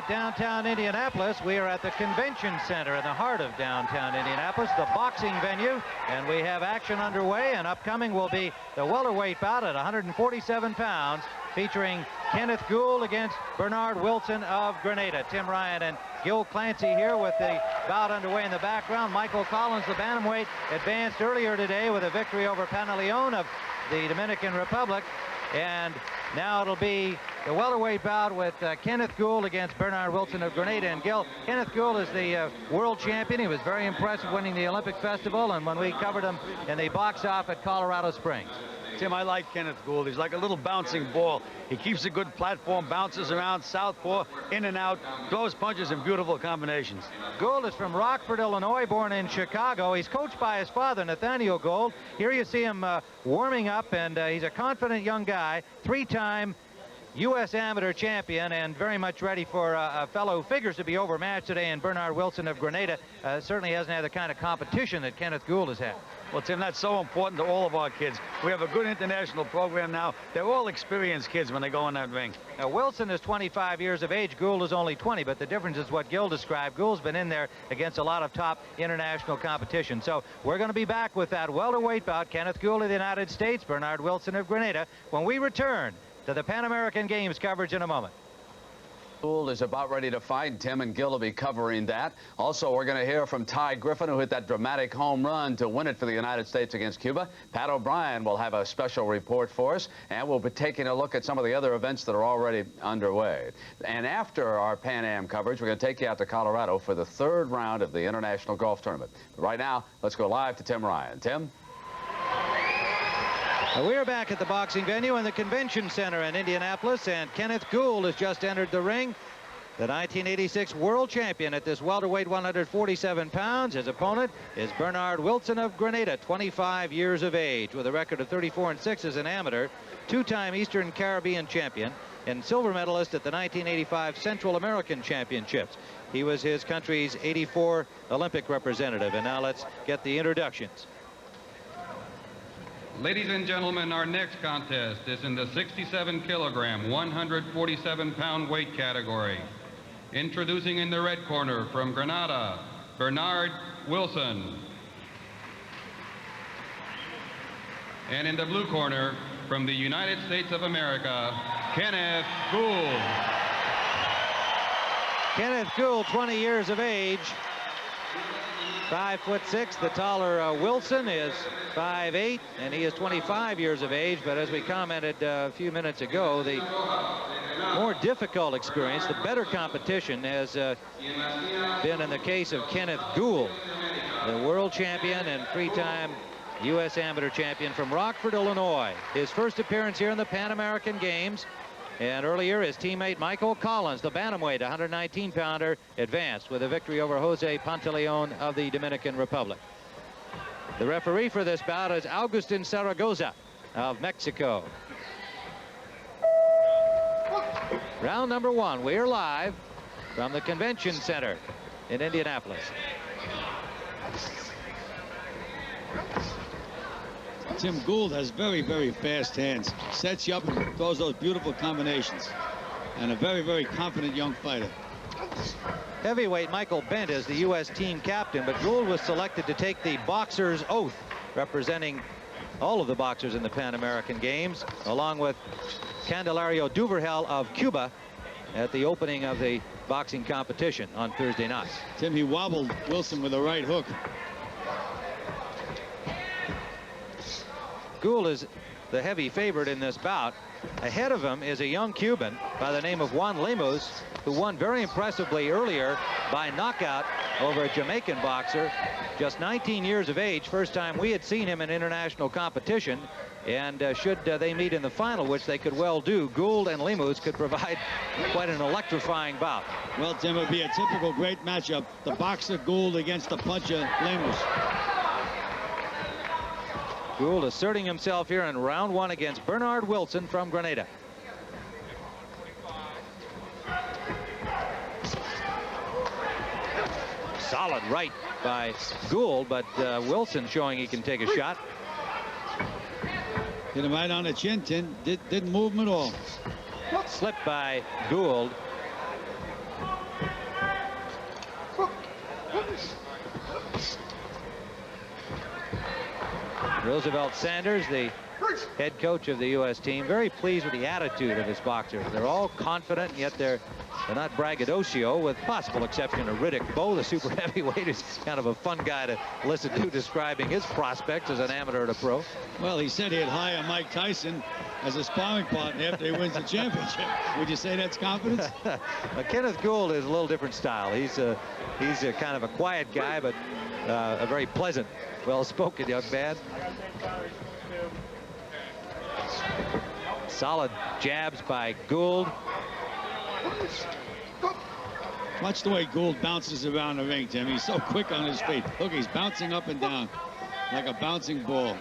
downtown Indianapolis. We are at the Convention Center in the heart of downtown Indianapolis, the boxing venue, and we have action underway, and upcoming will be the welterweight bout at 147 pounds, featuring Kenneth Gould against Bernard Wilson of Grenada. Tim Ryan and Gil Clancy here with the bout underway in the background. Michael Collins, the bantamweight, advanced earlier today with a victory over Pantaleon of the Dominican Republic. And now it'll be the welterweight bout with Kenneth Gould against Bernard Wilson of Grenada. And Gil, Kenneth Gould is the world champion. He was very impressive winning the Olympic Festival, and when we covered him in the box off at Colorado Springs. Tim, I like Kenneth Gould. He's like a little bouncing ball. He keeps a good platform, bounces around, southpaw, in and out, throws punches in beautiful combinations. Gould is from Rockford, Illinois, born in Chicago. He's coached by his father, Nathaniel Gould. Here you see him warming up, and he's a confident young guy, three-time U.S. amateur champion, and very much ready for a fellow who figures to be overmatched today in Bernard Wilson of Grenada. Certainly hasn't had the kind of competition that Kenneth Gould has had. Well, Tim, that's so important to all of our kids. We have a good international program now. They're all experienced kids when they go in that ring. Now, Wilson is 25 years of age. Gould is only 20, but the difference is what Gil described. Gould's been in there against a lot of top international competition. So we're going to be back with that welterweight bout, Kenneth Gould of the United States, Bernard Wilson of Grenada, when we return to the Pan American Games coverage in a moment. Gould is about ready to fight. Tim and Gil will be covering that. Also, we're going to hear from Ty Griffin, who hit that dramatic home run to win it for the United States against Cuba. Pat O'Brien will have a special report for us, and we'll be taking a look at some of the other events that are already underway. And after our Pan Am coverage, we're going to take you out to Colorado for the third round of the International Golf Tournament. But right now, let's go live to Tim Ryan. Tim? We're back at the boxing venue in the Convention Center in Indianapolis, and Kenneth Gould has just entered the ring, the 1986 world champion at this welterweight 147 pounds. His opponent is Bernard Wilson of Grenada, 25 years of age, with a record of 34-6 as an amateur, two-time Eastern Caribbean champion, and silver medalist at the 1985 Central American Championships. He was his country's '84 Olympic representative. And now let's get the introductions. Ladies and gentlemen, our next contest is in the 67-kilogram, 147-pound weight category. Introducing in the red corner from Grenada, Bernard Wilson. And in the blue corner from the United States of America, Kenneth Gould. Kenneth Gould, 20 years of age, 5'6". The taller Wilson is 5'8", and he is 25 years of age. But as we commented a few minutes ago, the more difficult experience, the better competition has been in the case of Kenneth Gould, the world champion and three-time U.S. amateur champion from Rockford, Illinois. His first appearance here in the Pan American Games. And earlier, his teammate Michael Collins, the bantamweight 119-pounder, advanced with a victory over Jose Pantaleon of the Dominican Republic. The referee for this bout is Augustin Zaragoza of Mexico. Round number one. We are live from the Convention Center in Indianapolis. Tim, Gould has very, very fast hands. Sets you up and throws those beautiful combinations. And a very, very confident young fighter. Heavyweight Michael Bent is the U.S. team captain, but Gould was selected to take the boxer's oath, representing all of the boxers in the Pan American Games, along with Candelario Duvergel of Cuba at the opening of the boxing competition on Thursday night. Tim, he wobbled Wilson with a right hook. Gould is the heavy favorite in this bout. Ahead of him is a young Cuban by the name of Juan Lemus, who won very impressively earlier by knockout over a Jamaican boxer, just 19 years of age. First time we had seen him in international competition. And should they meet in the final, which they could well do, Gould and Lemus could provide quite an electrifying bout. Well, Tim, it would be a typical great matchup. The boxer Gould against the puncher Lemus. Gould asserting himself here in round one against Bernard Wilson from Grenada. Solid right by Gould, but Wilson showing he can take a shot. Hit him right on the chin, Didn't move him at all. Slipped by Gould. Roosevelt Sanders, the head coach of the U.S. team, very pleased with the attitude of his boxers. They're all confident, yet they're not braggadocio, with possible exception of Riddick Bowe, the super heavyweight, who's kind of a fun guy to listen to describing his prospects as an amateur and a pro. Well, he said he'd hire Mike Tyson as a sparring partner after he wins the championship. Would you say that's confidence? Kenneth Gould is a little different style. He's a kind of a quiet guy, but a very pleasant, well-spoken young man. Solid jabs by Gould. Watch the way Gould bounces around the ring, Tim. He's so quick on his feet. Look, he's bouncing up and down like a bouncing ball.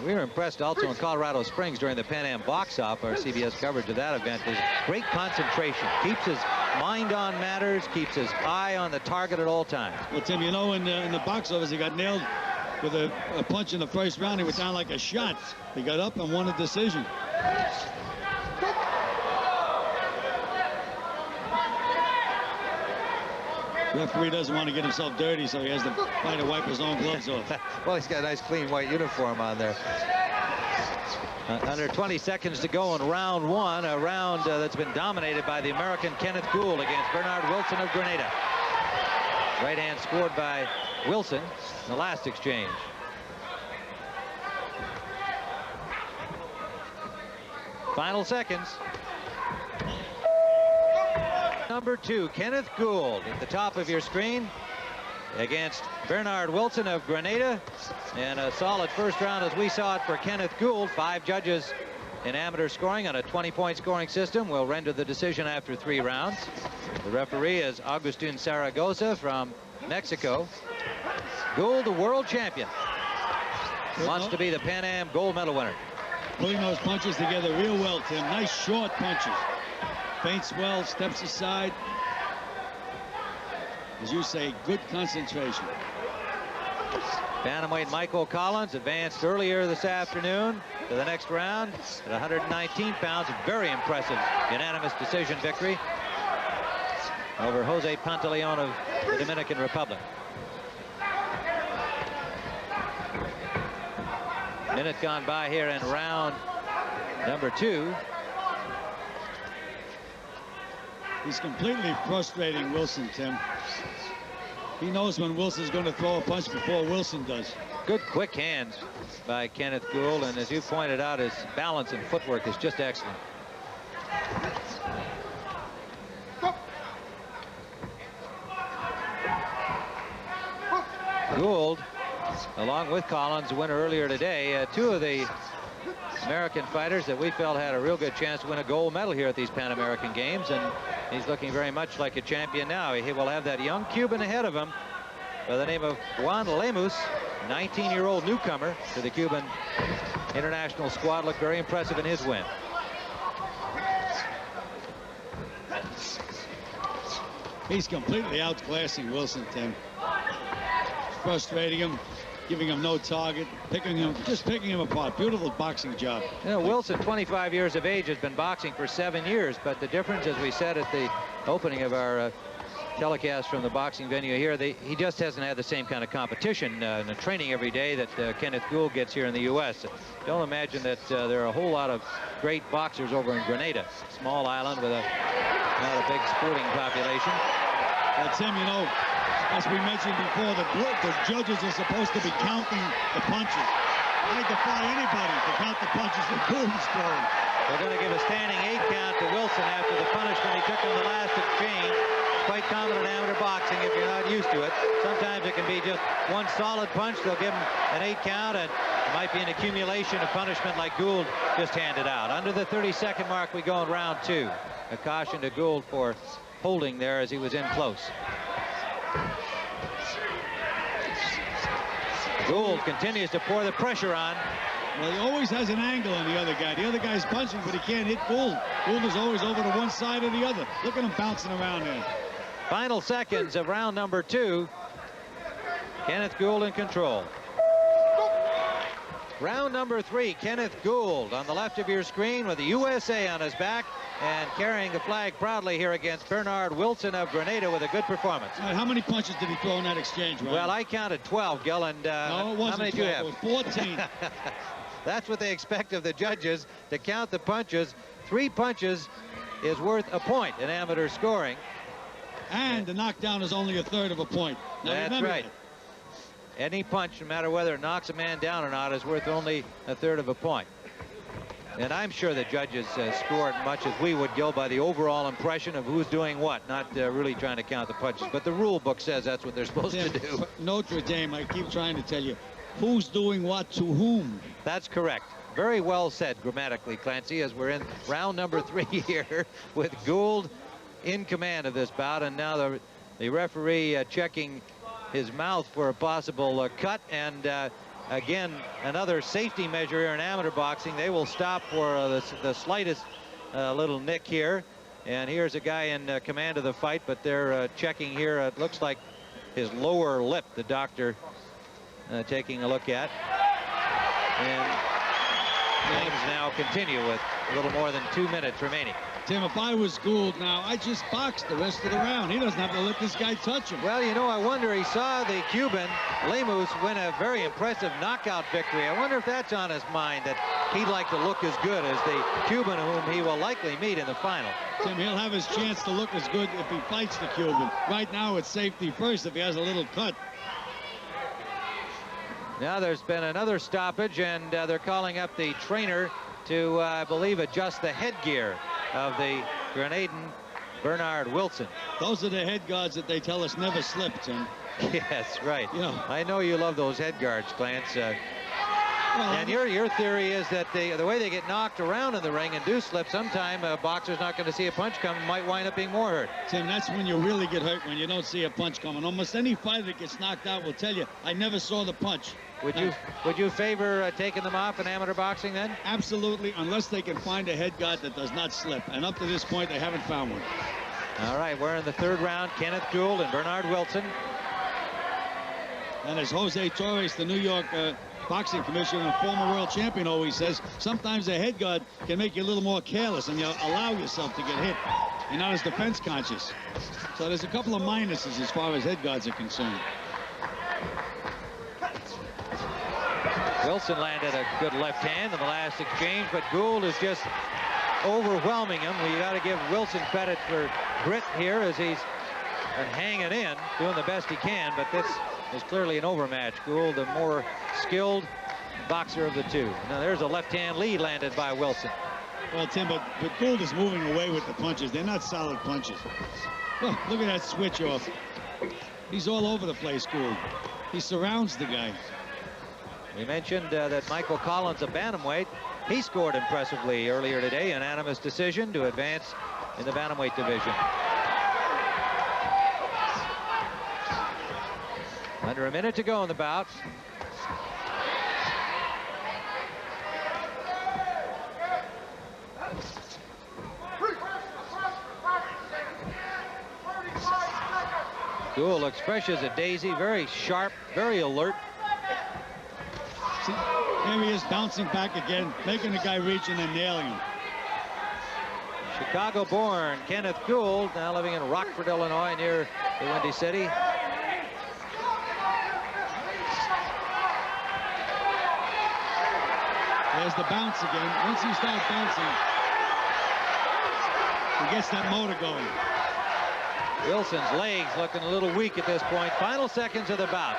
We were impressed also in Colorado Springs during the Pan Am box-off, our CBS coverage of that event. His great concentration, keeps his mind on matters, keeps his eye on the target at all times. Well, Tim, you know, in the box office, he got nailed with a punch in the first round. He was down like a shot. He got up and won a decision. Referee doesn't want to get himself dirty, so he has to find to wipe his own gloves off. Well, he's got a nice clean white uniform on there. Under 20 seconds to go in round one, a round that's been dominated by the American Kenneth Gould against Bernard Wilson of Grenada. Right hand scored by Wilson in the last exchange. Final seconds. Number 2, Kenneth Gould at the top of your screen against Bernard Wilson of Grenada. And a solid first round as we saw it for Kenneth Gould. 5 judges in amateur scoring on a 20-point scoring system will render the decision after 3 rounds. The referee is Agustin Zaragoza from Mexico. Gould, the world champion, wants to be the Pan Am gold medal winner. Putting those punches together real well, Tim. Nice short punches. Feints well, steps aside. As you say, good concentration. Bantamweight Michael Collins advanced earlier this afternoon to the next round at 119 pounds. A very impressive unanimous decision victory over Jose Pantaleon of the Dominican Republic. Minute gone by here in round number 2. He's completely frustrating Wilson, Tim. He knows when Wilson's going to throw a punch before Wilson does. Good quick hands by Kenneth Gould, and as you pointed out, his balance and footwork is just excellent. Gould, along with Collins, winner earlier today, 2 of the American fighters that we felt had a real good chance to win a gold medal here at these Pan American Games, and he's looking very much like a champion now. He will have that young Cuban ahead of him by the name of Juan Lemus, 19-year-old newcomer to the Cuban international squad. Looked very impressive in his win. He's completely outclassing Wilson, Tim. Frustrating him, giving him no target, just picking him apart. Beautiful boxing job. You know, Wilson, 25 years of age, has been boxing for 7 years, but the difference, as we said at the opening of our telecast from the boxing venue here, he just hasn't had the same kind of competition and training every day that Kenneth Gould gets here in the U.S. Don't imagine that there are a whole lot of great boxers over in Grenada, small island with not a big sporting population. Tim, you know, as we mentioned before, the judges are supposed to be counting the punches. I defy anybody to count the punches that Gould's throwing. They're going to give a standing 8 count to Wilson after the punishment he took in the last exchange. Quite common in amateur boxing if you're not used to it. Sometimes it can be just one solid punch. They'll give him an 8 count, and it might be an accumulation of punishment like Gould just handed out. Under the 30-second mark, we go in round 2. A caution to Gould for holding there as he was in close. Gould continues to pour the pressure on. Well, he always has an angle on the other guy. The other guy's punching, but he can't hit Gould. Gould is always over to one side or the other. Look at him bouncing around there. Final seconds of round number 2. Kenneth Gould in control. Round number 3, Kenneth Gould on the left of your screen with the USA on his back and carrying the flag proudly here against Bernard Wilson of Grenada with a good performance. All right, how many punches did he throw in that exchange, Ryan? Well, I counted 12, Gil, and no, it wasn't how many 12, do you have? it was 14. That's what they expect of the judges, to count the punches. 3 punches is worth a point in amateur scoring. And the knockdown is only a third of a point. Now, that's right. That. Any punch, no matter whether it knocks a man down or not, is worth only a third of a point. And I'm sure the judges scored much as we would, Gil, by the overall impression of who's doing what, not really trying to count the punches. But the rule book says that's what they're supposed to do. Notre Dame, I keep trying to tell you, who's doing what to whom? That's correct. Very well said grammatically, Clancy, as we're in round number 3 here with Gould in command of this bout. And now the referee checking his mouth for a possible cut, and again, another safety measure here in amateur boxing. They will stop for the slightest little nick here, and here's a guy in command of the fight, but they're checking here. It looks like his lower lip, the doctor taking a look at, and things now continue with a little more than 2 minutes remaining. Tim, if I was Gould now, I'd just box the rest of the round. He doesn't have to let this guy touch him. Well, you know, I wonder, he saw the Cuban, Lemus, win a very impressive knockout victory. I wonder if that's on his mind, that he'd like to look as good as the Cuban whom he will likely meet in the final. Tim, he'll have his chance to look as good if he fights the Cuban. Right now, it's safety first if he has a little cut. Now there's been another stoppage, and they're calling up the trainer to, I believe, adjust the headgear of the Grenadan Bernard Wilson. Those are the head guards that they tell us never slip, Tim. Yes, right. You know. I know you love those head guards, Clance. And your theory is that the way they get knocked around in the ring and do slip, sometime a boxer's not going to see a punch come, might wind up being more hurt. Tim, that's when you really get hurt, when you don't see a punch coming. Almost any fighter that gets knocked out will tell you, I never saw the punch. Would you favor taking them off in amateur boxing then? Absolutely, unless they can find a head guard that does not slip. And up to this point, they haven't found one. All right, we're in the 3rd round. Kenneth Gould and Bernard Wilson. And as Jose Torres, the New York boxing commissioner and former world champion, always says, sometimes a head guard can make you a little more careless and you allow yourself to get hit. You're not as defense conscious. So there's a couple of minuses as far as head guards are concerned. Wilson landed a good left hand in the last exchange, but Gould is just overwhelming him. We got to give Wilson credit for grit here as he's hanging in, doing the best he can, but this is clearly an overmatch. Gould, the more skilled boxer of the two. Now there's a left-hand lead landed by Wilson. Well, Tim, but Gould is moving away with the punches. They're not solid punches. Oh, look at that switch off. He's all over the place, Gould. He surrounds the guy. We mentioned that Michael Collins, a bantamweight, he scored impressively earlier today, unanimous decision to advance in the bantamweight division. Under a minute to go in the bout. Gould looks fresh as a daisy, very sharp, very alert. See, here he is bouncing back again, making the guy reach and then nailing him. Chicago-born Kenneth Gould, now living in Rockford, Illinois, near the Windy City. There's the bounce again. Once he starts bouncing, he gets that motor going. Wilson's legs looking a little weak at this point. Final seconds of the bout.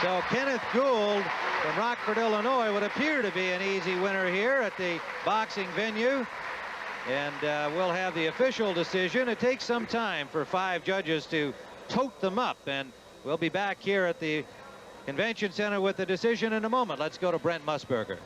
So Kenneth Gould from Rockford, Illinois would appear to be an easy winner here at the boxing venue. And we'll have the official decision. It takes some time for 5 judges to tote them up. And we'll be back here at the Convention Center with the decision in a moment. Let's go to Brent Musburger.